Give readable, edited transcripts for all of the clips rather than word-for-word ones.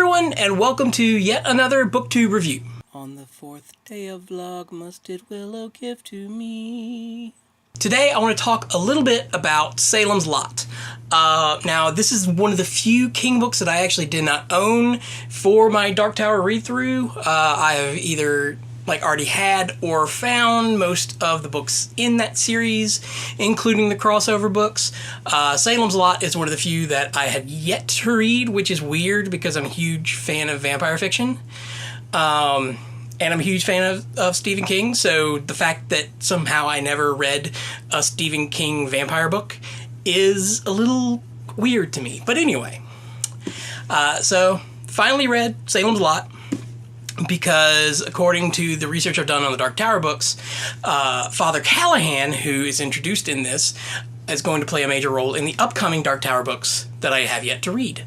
everyone, and welcome to yet another BookTube review. On the fourth day of Vlogmas did Willow give to me. Today I want to talk a little bit about Salem's Lot. Now this is one of the few King books that I actually did not own for my Dark Tower read-through. I have either already had or found most of the books in that series, including the crossover books. Salem's Lot is one of the few that I had yet to read, which is weird because I'm a huge fan of vampire fiction. And I'm a huge fan of Stephen King, so the fact that somehow I never read a Stephen King vampire book is a little weird to me. But anyway, so finally read Salem's Lot, because according to the research I've done on the Dark Tower books, Father Callahan, who is introduced in this, is going to play a major role in the upcoming Dark Tower books that I have yet to read.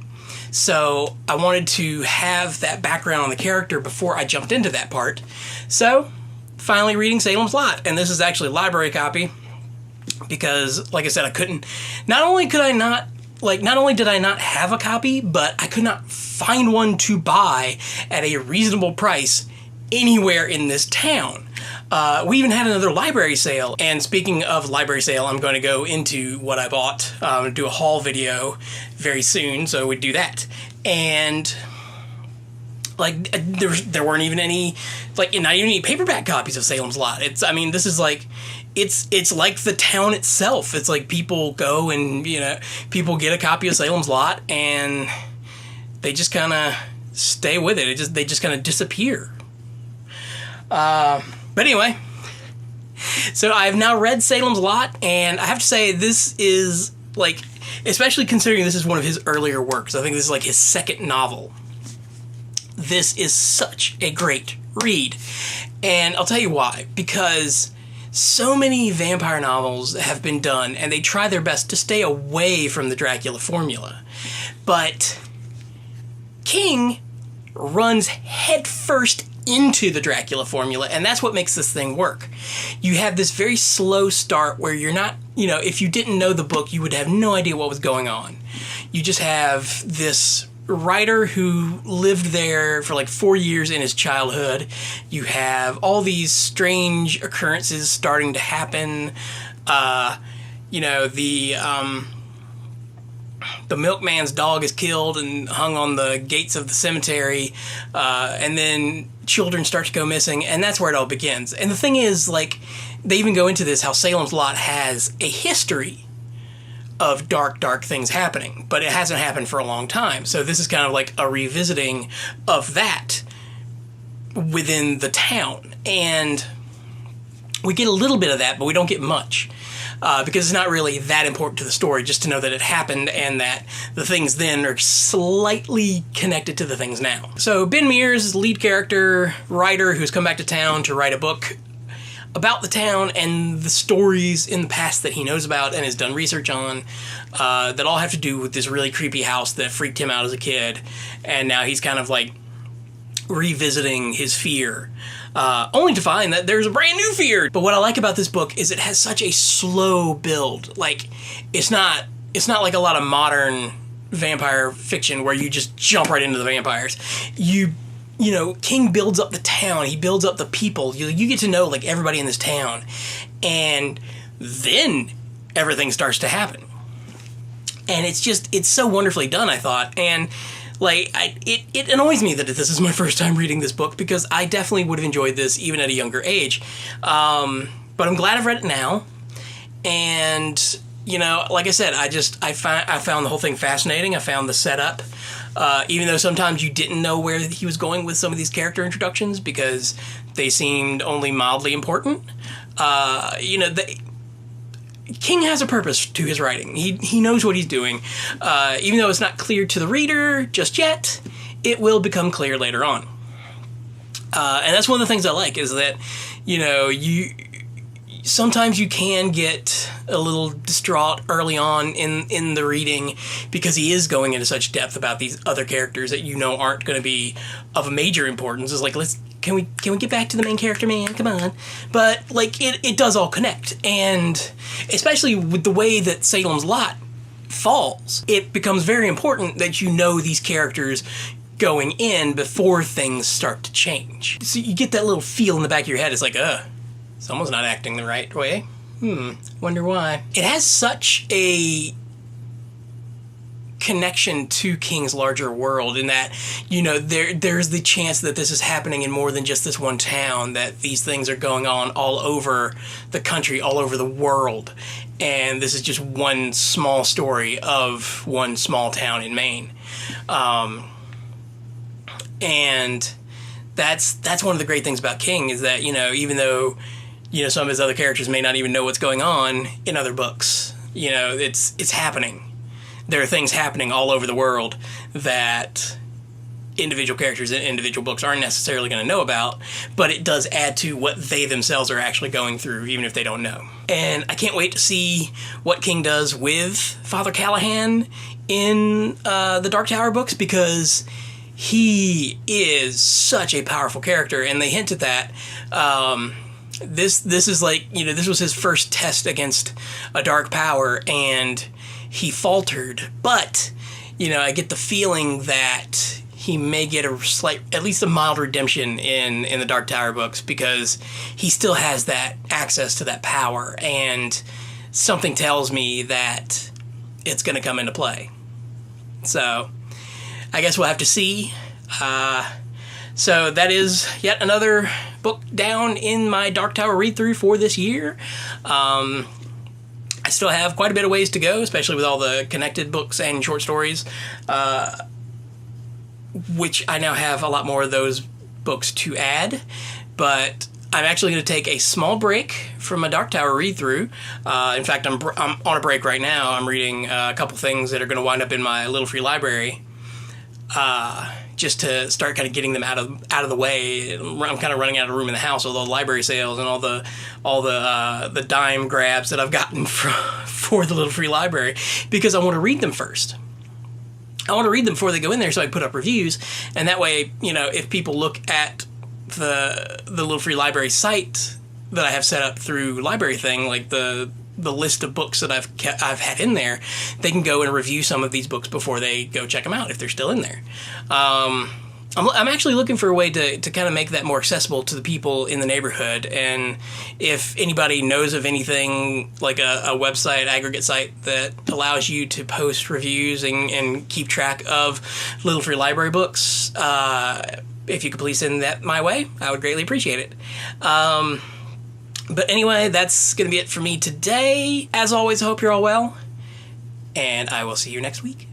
So I wanted to have that background on the character before I jumped into that part. So finally reading Salem's Lot, and this is actually a library copy because, like I said, I couldn't. Not only did I not have a copy, but I could not find one to buy at a reasonable price anywhere in this town. We even had another library sale, and speaking of library sale, I'm going to go into what I bought, do a haul video very soon, so we'd do that. And there weren't even any, not even any paperback copies of Salem's Lot. This is it's like the town itself. It's like people go and, people get a copy of Salem's Lot and they just kind of stay with it. They just kind of disappear. But anyway, so I've now read Salem's Lot, and I have to say this is, especially considering this is one of his earlier works, I think this is his second novel. This is such a great read, and I'll tell you why. Because so many vampire novels have been done, and they try their best to stay away from the Dracula formula. But King runs headfirst into the Dracula formula, and that's what makes this thing work. You have this very slow start where you're not, if you didn't know the book, you would have no idea what was going on. You just have this writer who lived there for 4 years in his childhood. You have all these strange occurrences starting to happen. The milkman's dog is killed and hung on the gates of the cemetery, and then children start to go missing, and that's where it all begins. And the thing is, they even go into this, how Salem's Lot has a history of dark things happening, but it hasn't happened for a long time. So this is kind of like a revisiting of that within the town. And we get a little bit of that, but we don't get much. Because it's not really that important to the story, just to know that it happened and that the things then are slightly connected to the things now. So Ben Mears is the lead character, writer who's come back to town to write a book about the town and the stories in the past that he knows about and has done research on, that all have to do with this really creepy house that freaked him out as a kid, and now he's kind of revisiting his fear. Only to find that there's a brand new fear. But what I like about this book is it has such a slow build. It's not like a lot of modern vampire fiction where you just jump right into the vampires. King builds up the town. He builds up the people. You get to know everybody in this town, and then everything starts to happen. And it's so wonderfully done, I thought. And it annoys me that this is my first time reading this book, because I definitely would have enjoyed this even at a younger age. But I'm glad I've read it now. And, like I said, I found the whole thing fascinating. I found the setup. Even though sometimes you didn't know where he was going with some of these character introductions because they seemed only mildly important. King has a purpose to his writing. He knows what he's doing. Even though it's not clear to the reader just yet, it will become clear later on. And that's one of the things I like, is that, sometimes you can get a little distraught early on in the reading because he is going into such depth about these other characters that aren't going to be of major importance. It's can we get back to the main character, man? Come on. But it does all connect, and especially with the way that Salem's Lot falls, it becomes very important that these characters going in before things start to change. So you get that little feel in the back of your head. It's like, someone's not acting the right way. Wonder why. It has such a connection to King's larger world in that, you know, there's the chance that this is happening in more than just this one town, that these things are going on all over the country, all over the world, and this is just one small story of one small town in Maine. And that's one of the great things about King, is that, you know, even though, you know, some of his other characters may not even know what's going on in other books, you know, it's happening. There are things happening all over the world that individual characters in individual books aren't necessarily going to know about, but it does add to what they themselves are actually going through, even if they don't know. And I can't wait to see what King does with Father Callahan in the Dark Tower books, because he is such a powerful character, and they hint at that. This is like, you know, this was his first test against a dark power, and he faltered, but, you know, I get the feeling that he may get at least a mild redemption in the Dark Tower books, because he still has that access to that power, and something tells me that it's going to come into play. So, I guess we'll have to see. So that is yet another book down in my Dark Tower read-through for this year. I still have quite a bit of ways to go, especially with all the connected books and short stories, which I now have a lot more of those books to add. But I'm actually going to take a small break from my Dark Tower read-through. In fact, I'm on a break right now. I'm reading a couple things that are going to wind up in my little free library, just to start kind of getting them out of the way. I'm kind of running out of room in the house with all the library sales and all the dime grabs that I've gotten for the little free library, because I want to read them first. I want to read them before they go in there, so I can put up reviews, and that way, you know, if people look at the little free library site that I have set up through Library Thing, like the list of books that I've had in there, they can go and review some of these books before they go check them out, if they're still in there. I'm actually looking for a way to kind of make that more accessible to the people in the neighborhood, and if anybody knows of anything like a website, aggregate site that allows you to post reviews and keep track of little free library books, if you could please send that my way, I would greatly appreciate it. But anyway, that's going to be it for me today. As always, I hope you're all well, and I will see you next week.